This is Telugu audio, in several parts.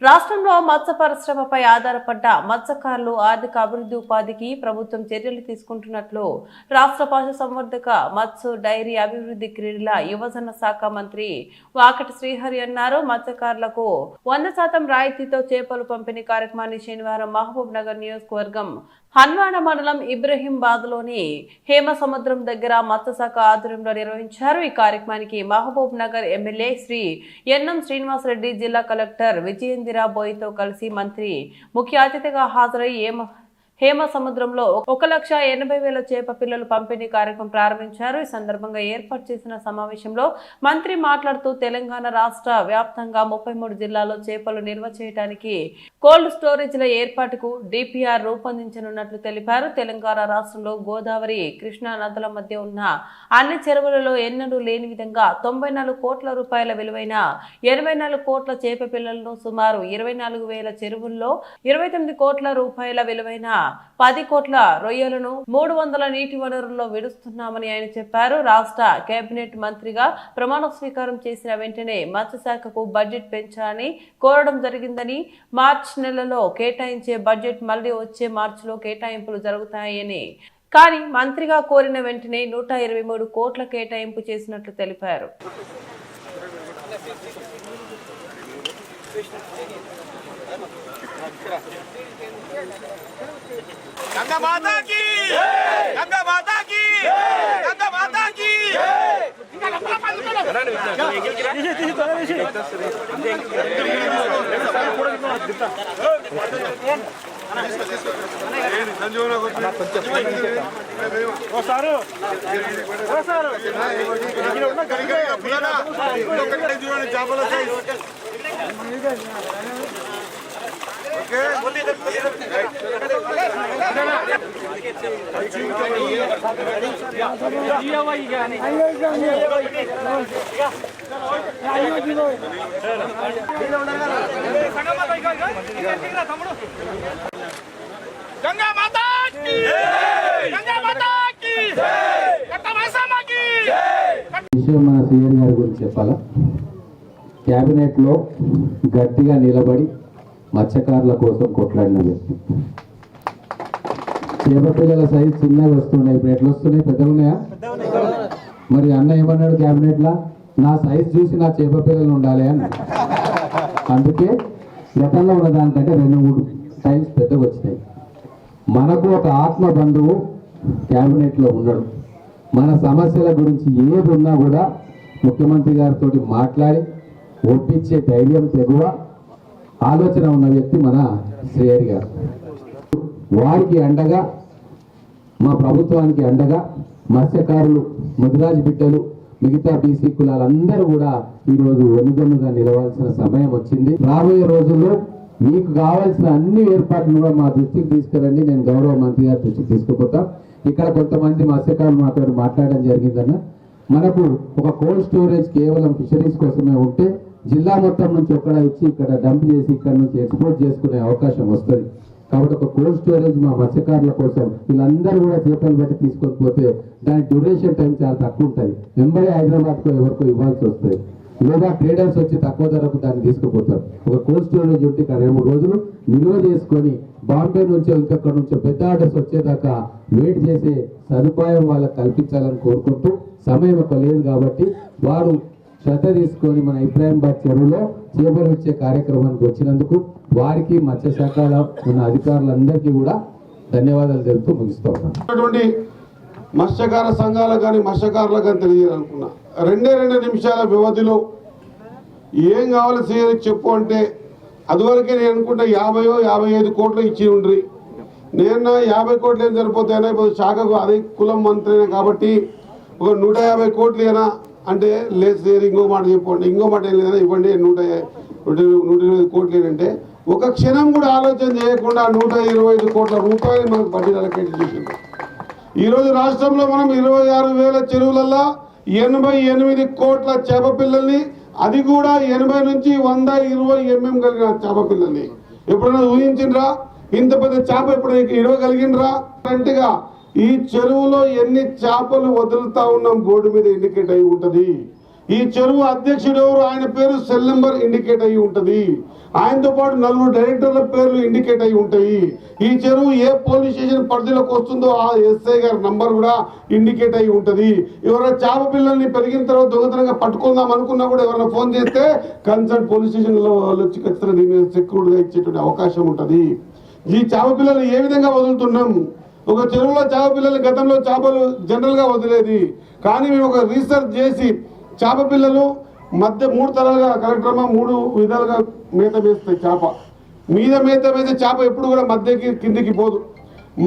రాష్ట్రంలో మత్స్య పరిశ్రమపై ఆధారపడ్డ మత్స్యకారులు ఆర్థిక అభివృద్ధి ఉపాధికి ప్రభుత్వం చర్యలు తీసుకుంటున్నట్లు రాష్ట్ర పశుసంవర్ధక మత్స్య డైరీ అభివృద్ధి క్రీడల యువజన శాఖ మంత్రి వాకటి శ్రీహరి అన్నారు. మత్స్యకారులకు 100% రాయితీతో చేపలు పంపిణీ కార్యక్రమాన్ని శనివారం మహబూబ్ నగర్ నియోజకవర్గం హన్వాడ మండలం ఇబ్రహీంబాద్ లోని హేమసముద్రం దగ్గర మత్స్యశాఖ ఆధ్వర్యంలో నిర్వహించారు. ఈ కార్యక్రమానికి మహబూబ్ నగర్ ఎమ్మెల్యే శ్రీ ఎన్ఎం శ్రీనివాసరెడ్డి, జిల్లా కలెక్టర్ విజయేంద్ర బోయ్తో కలిసి మంత్రి ముఖ్య అతిథిగా హాజరై హేమసముద్రంలో 1,80,000 చేప పిల్లలు పంపిణీ కార్యక్రమం ప్రారంభించారు. ఈ సందర్భంగా ఏర్పాటు చేసిన సమావేశంలో మంత్రి మాట్లాడుతూ తెలంగాణ రాష్ట్ర వ్యాప్తంగా 33 జిల్లాల్లో చేపలు నిల్వ చేయడానికి కోల్డ్ స్టోరేజ్ల ఏర్పాటుకు డిపిఆర్ రూపొందించనున్నట్లు తెలిపారు. తెలంగాణ రాష్ట్రంలో గోదావరి, కృష్ణా నదుల మధ్య ఉన్న అన్ని చెరువులలో ఎన్నడూ లేని విధంగా 94 కోట్ల రూపాయల విలువైన 84 కోట్ల చేప పిల్లలను, సుమారు 24,000 చెరువుల్లో 29 కోట్ల రూపాయల విలువైన 10 కోట్ల రొయ్యలను 300 నీటి వనరుల్లో విడుస్తున్నామని ఆయన చెప్పారు. రాష్ట్ర కేబినెట్ మంత్రిగా ప్రమాణ స్వీకారం చేసిన వెంటనే మత్స్యశాఖకు బడ్జెట్ పెంచాలని కోరడం జరిగిందని, మార్చి నెలలో కేటాయించే బడ్జెట్ మళ్లీ వచ్చే మార్చిలో కేటాయింపులు జరుగుతాయని, కానీ మంత్రిగా కోరిన వెంటనే 123 కోట్ల కేటాయింపు చేసినట్లు తెలిపారు. गंगा माता की गंगा माता की गंगा माता की गंगा माता की गंगा माता की విషయం మన సీఎం గారి గురించి చెప్పాలా. క్యాబినెట్ లో గట్టిగా నిలబడి మత్స్యకారుల కోసం కొట్లాడిన వ్యక్తి. చేప పిల్లల సైజు చిన్నగా వస్తున్నాయి, ఇప్పుడు ఎట్లా వస్తున్నాయి? పెద్దగా ఉన్నాయా? మరి అన్న ఏమన్నాడు క్యాబినెట్ లా, నా సైజు చూసి నా చేప పిల్లలు ఉండాలి అని. అందుకే గతంలో ఉన్న దానికంటే 2-3 టైమ్స్ పెద్దగా వచ్చినాయి. మనకు ఒక ఆత్మ బంధువు క్యాబినెట్ లో ఉన్నాడు. మన సమస్యల గురించి ఏది ఉన్నా కూడా ముఖ్యమంత్రి గారితో మాట్లాడి ఒప్పించే ధైర్యం, తెగువ, ఆలోచన ఉన్న వ్యక్తి మన శ్రీహరి గారు. వారికి అండగా, మా ప్రభుత్వానికి అండగా మత్స్యకారులు, ముదిరాజు బిడ్డలు, మిగతా బీసీ కులాలందరూ కూడా ఈరోజు వెనుగన్నుగా నిలవాల్సిన సమయం వచ్చింది. రాబోయే రోజుల్లో మీకు కావాల్సిన అన్ని ఏర్పాట్లు కూడా మా దృష్టికి తీసుకురండి. నేను గౌరవ మంత్రి గారి దృష్టికి తీసుకుపోతాం. ఇక్కడ కొంతమంది మత్స్యకారులు మాతో మాట్లాడడం జరిగిందన్న, మనకు ఒక కోల్డ్ స్టోరేజ్ కేవలం ఫిషరీస్ కోసమే ఉంటే జిల్లా మొత్తం నుంచి ఒక్కడ ఇచ్చి ఇక్కడ డంప్ చేసి ఇక్కడ నుంచి ఎక్స్పోర్ట్ చేసుకునే అవకాశం వస్తుంది. కాబట్టి ఒక కోల్డ్ స్టోరేజ్ మా మత్స్యకారుల కోసం వీళ్ళందరూ కూడా చేపలు బట్టి తీసుకొని పోతే దాని డ్యూరేషన్ టైం చాలా తక్కువ ఉంటుంది. వెంబడే హైదరాబాద్కు ఎవరికో ఇవ్వాల్సి వస్తుంది, లేదా ట్రేడర్స్ వచ్చి తక్కువ ధరకు దాన్ని తీసుకుపోతారు. ఒక కోల్డ్ స్టోరేజ్ ఉంటే 2-3 రోజులు నిల్వ చేసుకొని బాంబే నుంచో ఇంకొక నుంచో పెద్ద ఆర్డర్స్ వచ్చేదాకా వెయిట్ చేసే సదుపాయం వాళ్ళకి కల్పించాలని కోరుకుంటూ, సమయం ఒక లేదు కాబట్టి వారు శ్రద్ధ తీసుకొని మన ఇబ్రాహీంబాద్ చెరువులో చేపలు ఇచ్చే కార్యక్రమానికి వచ్చినందుకు వారికి మత్స్యశాఖలో ఉన్న అధికారులందరికీ కూడా ధన్యవాదాలు తెలుపుతూ ముగిస్తూ ఉన్నాను. మత్స్యకార సంఘాలకు కానీ మత్స్యకారులకు కానీ తెలియాలనుకున్నా, 2 నిమిషాల వ్యవధిలో ఏం కావాలి సీఎం చెప్పు అంటే, అదివరకే నేను అనుకుంటా 50-55 కోట్లు ఇచ్చి ఉండ్రి. నేను 50 కోట్లు ఏం సరిపోతాయినా, ఇప్పుడు శాఖకు అదే కులం మంత్రినే కాబట్టి ఒక 150 కోట్లు ఏనా అంటే, లేదు సార్ ఇంకో మాట చెప్పండి, ఇంకో మాట ఏం లేదన్నా ఇవ్వండి 120 కోట్లు ఏంటంటే, ఒక క్షణం కూడా ఆలోచన చేయకుండా 125 కోట్ల రూపాయలు మనకు బడ్జెట్ అలకేట్ చేసింది. ఈరోజు రాష్ట్రంలో మనం 26,000 చెరువులలో 88 కోట్ల చేప పిల్లల్ని, అది కూడా 80 నుంచి 120 mm కలిగిన చేప పిల్లల్ని ఎప్పుడైనా ఊహించిండ్రా? ఇంత పెద్ద చేప ఎప్పుడైనా ఇవ్వగలిగినరా? అంటేగా ఈ చెరువులో ఎన్ని చేపలు వదులుతా ఉన్నాం బోర్డు మీద ఇండికేట్ అయి ఉంటుంది. ఈ చెరువు అధ్యక్షుడు ఎవరు, ఆయన పేరు సెల్ నెంబర్ ఇండికేట్ అయి ఉంటుంది. ఆయనతో పాటు 4 డైరెక్టర్ల పేర్లు ఇండికేట్ అయి ఉంటాయి. ఈ చెరువు ఏ పోలీస్ స్టేషన్ పరిధిలోకి వస్తుందో ఆ ఎస్ఐ గారి నంబర్ కూడా ఇండికేట్ అయి ఉంటుంది. ఎవరైనా చేప పిల్లల్ని పెరిగిన తర్వాత దొంగతనంగా పట్టుకుందాం అనుకున్నా కూడా ఎవరైనా ఫోన్ చేస్తే కన్సర్న్ పోలీస్ స్టేషన్లో వాళ్ళు వచ్చి ఖచ్చితంగా దీని మీద సెక్యూరిటీగా ఇచ్చేటువంటి అవకాశం ఉంటుంది. ఈ చేప పిల్లలు ఏ విధంగా వదులుతున్నాం? ఒక చెరువులో చేప పిల్లలు గతంలో చేపలు జనరల్గా వదిలేది, కానీ మేము ఒక రీసెర్చ్ చేసి చేప పిల్లలు మధ్య 3 తరాలుగా కలెక్టర్ 3 విధాలుగా మేత వేస్తాయి. చేప మీద మేత వేసే చేప ఎప్పుడు కూడా మధ్యకి కిందికి పోదు.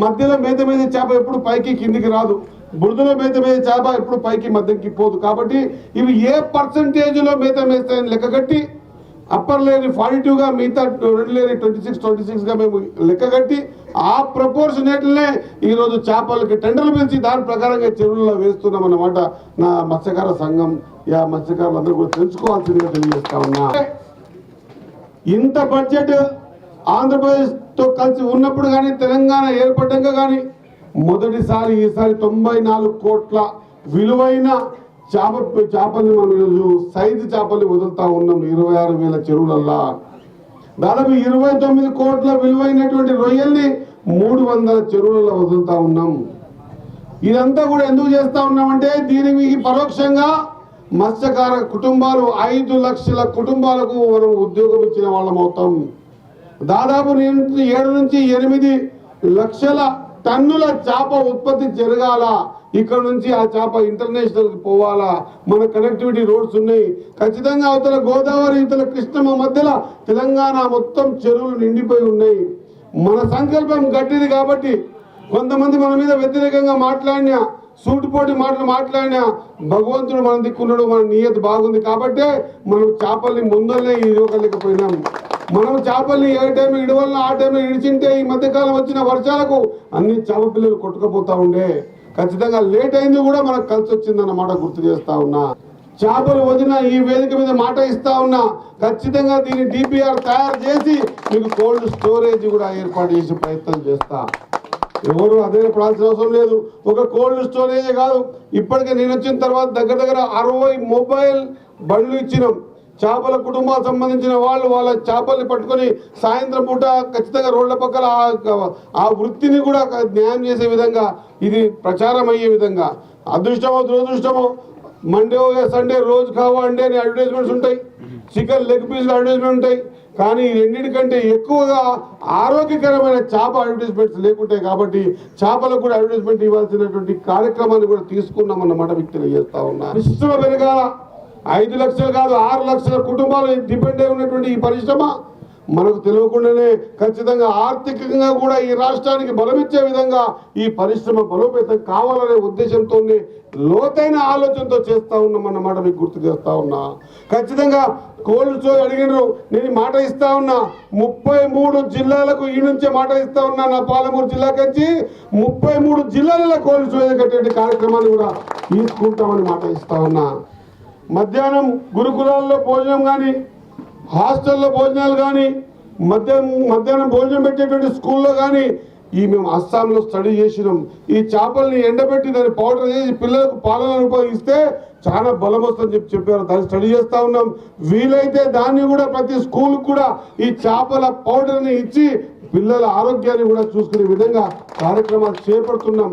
మధ్యలో మేత వేసే చేప ఎప్పుడు పైకి కిందికి రాదు. బురదలో మేత వేసే చేప ఎప్పుడు పైకి మధ్యకి పోదు. కాబట్టి ఇవి ఏ పర్సంటేజ్లో మేత వేస్తాయని లెక్కగట్టి అప్పర్ లేని 42గా మిగతా 2 లేని 26గా మేము లెక్కగట్టి ఆ ప్రపోర్షనేట్లనే ఈరోజు చేపలకి టెండర్లు పిలిచి దాని ప్రకారంగా చెరువుల్లో వేస్తున్నాం అన్నమాట. నా మత్స్యకార సంఘం మత్స్యకారులందరూ కూడా తెలుసుకోవాల్సిందిగా తెలియజేస్తా ఉన్నా. ఇంత బడ్జెట్ ఆంధ్రప్రదేశ్తో కలిసి ఉన్నప్పుడు కానీ తెలంగాణ ఏర్పడ్డాక కానీ మొదటిసారి ఈసారి 94 కోట్ల విలువైన చేపల్ని మనం ఈరోజు సైజు చేపల్ని వదులుతా ఉన్నాం. 26,000 చెరువులల్లా దాదాపు 29 కోట్ల విలువైనటువంటి రొయ్యల్ని 300 చెరువులలో వదులుతా ఉన్నాం. ఇదంతా కూడా ఎందుకు చేస్తా ఉన్నామంటే దీనికి పరోక్షంగా మత్స్యకార కుటుంబాలు 5 లక్షల కుటుంబాలకు మనం ఉద్యోగం ఇచ్చిన వాళ్ళం అవుతాం. దాదాపు 7 నుంచి 8 లక్షల టన్నుల చేప ఉత్పత్తి జరగాల. ఇక్కడ నుంచి ఆ చేప ఇంటర్నేషనల్కి పోవాలా. మన కనెక్టివిటీ రోడ్స్ ఉన్నాయి. ఖచ్చితంగా అవతల గోదావరి ఇవతల కృష్ణమ్మ మధ్యలో తెలంగాణ మొత్తం చెరువులు నిండిపోయి ఉన్నాయి. మన సంకల్పం గట్టిది కాబట్టి కొంతమంది మన మీద వ్యతిరేకంగా మాట్లాడినా సూటిపోటి మాటలు మాట్లాడినా భగవంతుడు మన దిక్కున్నాడు, మన నియత బాగుంది కాబట్టే మనం చేపల్ని ముందరనే ఇవ్వగలేకపోయినాం. మనం చేపల్ని ఏ టైం ఇడవల్ల ఆ టైంలో ఇడిచింటే ఈ మధ్యకాలం వచ్చిన వర్షాలకు అన్ని చేప పిల్లలు కొట్టుకుపోతా ఉండే. ఖచ్చితంగా లేట్ అయింది కూడా మనకు కలిసి వచ్చిందన్నమాట గుర్తు చేస్తా ఉన్నా. చేపలు వదిన ఈ వేదిక మీద మాట ఇస్తా ఉన్నా. ఖచ్చితంగా దీన్ని DPR తయారు చేసి మీకు కోల్డ్ స్టోరేజ్ కూడా ఏర్పాటు చేసే ప్రయత్నం చేస్తా. ఎవరు అదే పడాల్సిన అవసరం లేదు. ఒక కోల్డ్ స్టోరేజే కాదు, ఇప్పటికే నేను వచ్చిన తర్వాత దగ్గర 60 మొబైల్ బండ్లు ఇచ్చినాం. చేపల కుటుంబాలకు సంబంధించిన వాళ్ళ చేపల్ని పట్టుకొని సాయంత్రం పూట ఖచ్చితంగా రోడ్ల పక్కల ఆ వృత్తిని కూడా న్యాయం చేసే విధంగా ఇది ప్రచారం అయ్యే విధంగా. అదృష్టమో దురదృష్టమో మండే సండే రోజు కావా అండే అని అడ్వర్టైజ్మెంట్స్ ఉంటాయి, చికెన్ లెగ్ పీస్లు అడ్వర్టైజ్మెంట్ ఉంటాయి. కానీ రెండింటికంటే ఎక్కువగా ఆరోగ్యకరమైన చేప అడ్వర్టైజ్మెంట్స్ లేకుంటాయి. కాబట్టి చేపలకు కూడా అడ్వర్టైజ్మెంట్ ఇవ్వాల్సినటువంటి కార్యక్రమాన్ని కూడా తీసుకున్నాం అన్నమాట మీకు తెలియజేస్తా ఉన్నా. పరిశ్రమ పెరగాల. 5 లక్షలు కాదు 6 లక్షల కుటుంబాలు డిపెండ్ అయి ఉన్నటువంటి ఈ పరిశ్రమ మనకు తెలియకుండానే ఖచ్చితంగా ఆర్థికంగా కూడా ఈ రాష్ట్రానికి బలమిచ్చే విధంగా ఈ పరిశ్రమ బలోపేతం కావాలనే ఉద్దేశంతోనే లోతైన ఆలోచనతో చేస్తా ఉన్నాం అన్నమాట మీకు గుర్తు చేస్తా ఉన్నా. ఖచ్చితంగా కోల్డ్ స్టోరేజ్ అడిగినారు, నేను మాట ఇస్తా ఉన్నా. 33 జిల్లాలకు ఈ నుంచే మాట ఇస్తా ఉన్నా. నా పాలమూరు జిల్లాకి వచ్చి 33 జిల్లాలలో కోల్డ్ స్టోరేజ్ కట్టే కార్యక్రమాన్ని కూడా తీసుకుంటామని మాట ఇస్తా ఉన్నా. మధ్యాహ్నం గురుకులాల్లో భోజనం కానీ హాస్టల్లో భోజనాలు కానీ మధ్యాహ్నం భోజనం పెట్టేటువంటి స్కూల్లో కానీ మేము అస్సాంలో స్టడీ చేసినాం. ఈ చేపల్ని ఎండబెట్టి దాన్ని పౌడర్ చేసి పిల్లలకు పాలన ఉపయోగిస్తే చాలా బలం వస్తుందని చెప్పారు. దాన్ని స్టడీ చేస్తా ఉన్నాం. వీలైతే దాన్ని కూడా ప్రతి స్కూల్ కూడా ఈ చేపల పౌడర్ని ఇచ్చి పిల్లల ఆరోగ్యాన్ని కూడా చూసుకునే విధంగా కార్యక్రమాలు చేపడుతున్నాం.